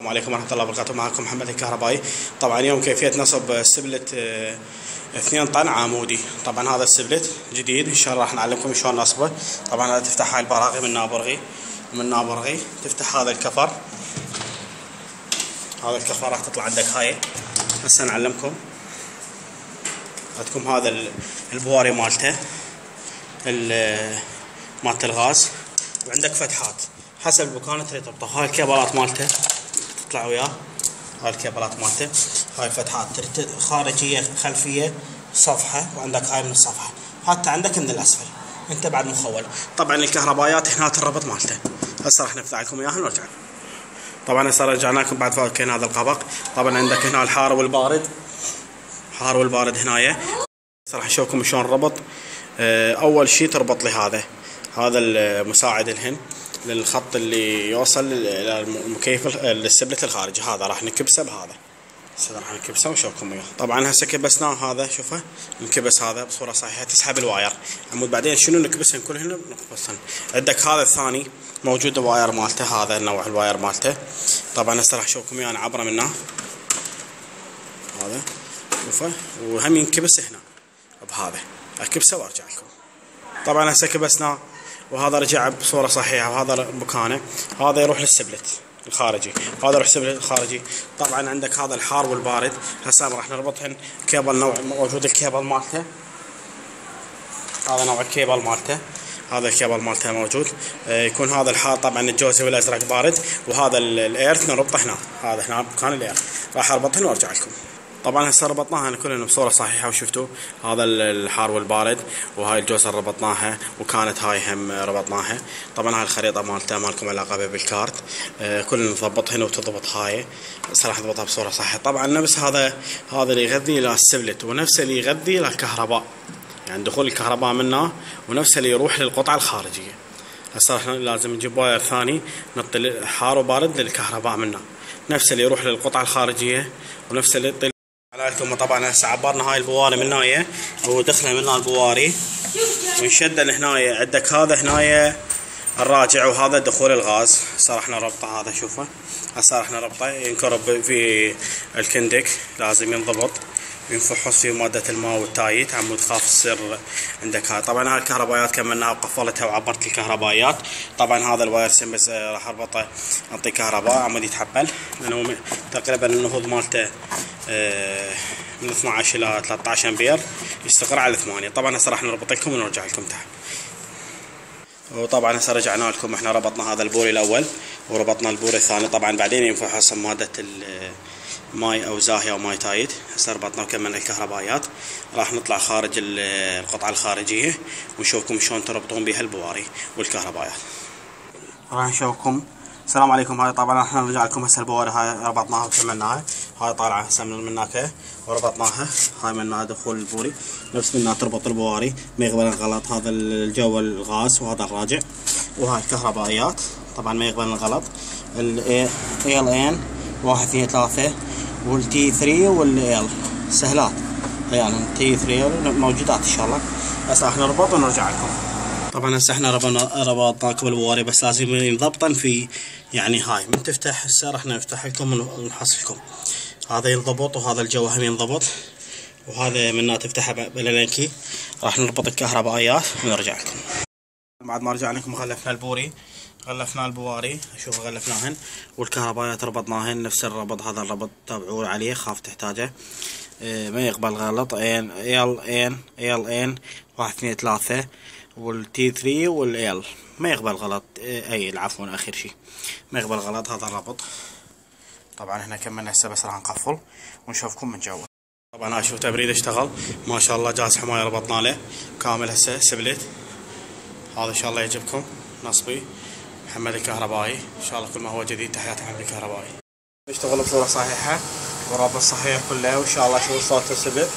السلام عليكم ورحمة الله وبركاته. معكم محمد الكهربائي. طبعا اليوم كيفية نصب سبلت 2 طن عمودي. طبعا هذا السبلت جديد ان شاء الله راح نعلمكم شلون نصبه. طبعا هذا تفتح هاي البراغي من نابرغي تفتح هذا الكفر. هذا الكفر راح تطلع عندك هاي. هسه نعلمكم. عندكم هذا البواري مالته مالت الغاز، وعندك فتحات حسب المكان تريد تربطه. هاي الكيبلات مالته تطلع وياه. هاي الكيبلات مالته، هاي الفتحات خارجيه خلفيه صفحه، وعندك هاي من الصفحه، حتى عندك من الاسفل انت بعد مخول. طبعا الكهربائيات هنا الربط مالته هسه راح نفتح لكم اياها ونرجع. طبعا هسه رجعنا لكم بعد فكينا هذا القبق. طبعا عندك هنا الحار والبارد، حار والبارد هنايا. هسه راح نشوفكم شلون ربط. اول شيء تربط لي هذا المساعد الهن للخط اللي يوصل للمكيف للسبلت الخارجي. هذا راح نكبسه بهذا. هسه راح نكبسه ونشوفكم اياه. طبعا هسه كبسناه، هذا شوفه نكبس هذا بصوره صحيحه. تسحب الواير عمود، بعدين شنو نكبسهن كلهن نكبسهن. عندك هذا الثاني موجود الواير مالته، هذا نوع الواير مالته. طبعا هسه راح اشوفكم اياه عبره منه. هذا شوفه، وهم ينكبس هنا بهذا. اكبسه وارجع لكم. طبعا هسه كبسناه وهذا رجع بصوره صحيحه، وهذا مكانه. هذا يروح للسبلت الخارجي، هذا يروح للسبلت الخارجي. طبعا عندك هذا الحار والبارد. هسه راح نربطهن كيبل نوع موجود الكيبل مالته. هذا نوع الكيبل مالته، هذا الكيبل مالته موجود. يكون هذا الحار طبعا الجوزي والازرق بارد، وهذا الايرث نربطه هنا. هذا هنا مكان الايرث راح اربطهن وارجع لكم. طبعا هسه ربطناها كلنا بصوره صحيحه، وشفتوا هذا الحار والبارد، وهاي الجوزه ربطناها، وكانت هاي هم ربطناها. طبعا هاي الخريطه مالته ما لكم علاقه بها بالكارت. كلنا نضبط هنا وتضبط هاي. هسه راح نضبطها بصوره صحيحه. طبعا نفس هذا اللي يغذي للسبلت، ونفس اللي يغذي للكهرباء، يعني دخول الكهرباء منه، ونفس اللي يروح للقطعه الخارجيه. هسه احنا لازم نجيب واير ثاني نطي حار وبارد للكهرباء منه، نفس اللي يروح للقطعه الخارجيه، ونفس اللي يطي عليكم. طبعا هسه عبرنا هاي البواري من هنايا، ودخلنا من البواري ونشدن هنايا. عندك هذا هنايا الراجع، وهذا دخول الغاز. هسه راح نربطه. هذا شوفه هسه راح نربطه. ينكرب في الكندك، لازم ينضبط، ينفحص في مادة الماء والتايت عمود خاف تصير عندك. هاي طبعا هاي الكهربائيات كملناها وقفلتها وعبرت الكهربائيات. طبعا هذا الواير سم بس راح اربطه، اعطي كهرباء عمود يتحبل، لانه تقريبا النهوض مالته من 12 الى 13 امبير، يستقر على 8. طبعا هسه راح نربط لكم ونرجع لكم تحت. وطبعا هسه رجعنا لكم. احنا ربطنا هذا البوري الاول وربطنا البوري الثاني. طبعا بعدين ينفحص مادة ماي او زاهية او ماي تايد. هسه ربطنا وكملنا الكهربائيات. راح نطلع خارج القطعة الخارجية ونشوفكم شلون تربطون بها البواري والكهربائيات. راح نشوفكم. السلام عليكم. هاي طبعا احنا نرجع لكم. هسه البواري هاي ربطناها وكملناها. هاي طالعة هسه من مناك وربطناها. هاي منها دخول البوري، نفس منها تربط البواري ما يقبل الغلط. هذا الجو الغاز، وهذا الراجع، وهاي الكهربائيات. طبعا ما يقبل الغلط. ال ان 1 2 3 والتي 3 والال سهلات، يعني التي 3 موجودات ان شاء الله. هسه راح نربط ونرجع لكم. طبعا هسه احنا ربطناكم البواري، بس لازم ينضبطن في، يعني هاي من تفتح. هسه راح نفتح لكم ونحصلكم. هذا ينضبط، وهذا الجو هم ينضبط، وهذا منها تفتحها باللينكي. راح نربط الكهربائيات ونرجع لكم. بعد ما رجعنا لكم غلفنا البوري، غلفنا البواري، شوفوا غلفناهن، والكهربائيات ربطناهن نفس الربط. هذا الربط تابعوه عليه، خاف تحتاجه. ما يقبل غلط. ان 1 2 3 والتي 3 والال ما يقبل غلط. عفوا اخر شيء ما يقبل غلط هذا الربط. طبعا احنا كملنا هسه، بس راح نقفل ونشوفكم من جوا. طبعا هاي شوف تبريد اشتغل ما شاء الله. جهاز حمايه ربطنا له كامل هسه سبلت. هذا ان شاء الله يعجبكم نصبي محمد الكهربائي. ان شاء الله كل ما هو جديد. تحياتي محمد الكهربائي. يشتغل بصوره صحيحه ورابط صحيح كله، وان شاء الله شوف صوت السبلت.